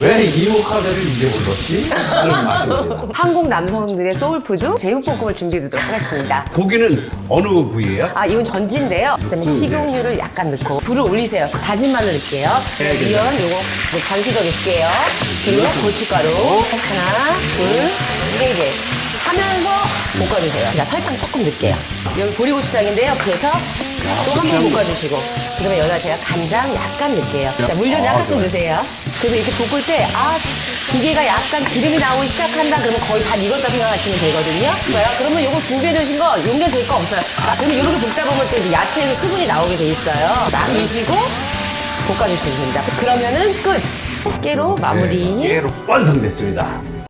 왜 이모카드를 이제 올렸지? 그런 맛입니다. 한국 남성들의 소울푸드 제육볶음을 준비해드리도록 하겠습니다. 고기는 어느 부위예요? 아, 이건 전지인데요. 그다음에 식용유를 약간 넣고 불을 올리세요. 다진 마늘 넣을게요. 이런 요거 반숙 넣을게요. 그리고 고춧가루 하나, 둘, 세 개. 하면서 볶아주세요. 자, 설탕 조금 넣을게요. 여기 보리고추장인데요. 그래서 또 한 번 볶아주시고. 그다음에 여기다 제가 간장 약간 넣을게요. 자, 물 좀 약간씩 넣으세요. 그래서 이렇게 볶을 때, 기계가 약간 기름이 나오기 시작한다 그러면 거의 반 익었다 생각하시면 되거든요. 그러면 요거 준비해 두신 거 용량 저희 거 없어요. 그러면 이렇게 볶다 보면 또 이제 야채에서 수분이 나오게 돼 있어요. 싹 넣으시고 볶아주시면 됩니다. 그러면은 끝! 깨로 마무리. 깨로 완성됐습니다.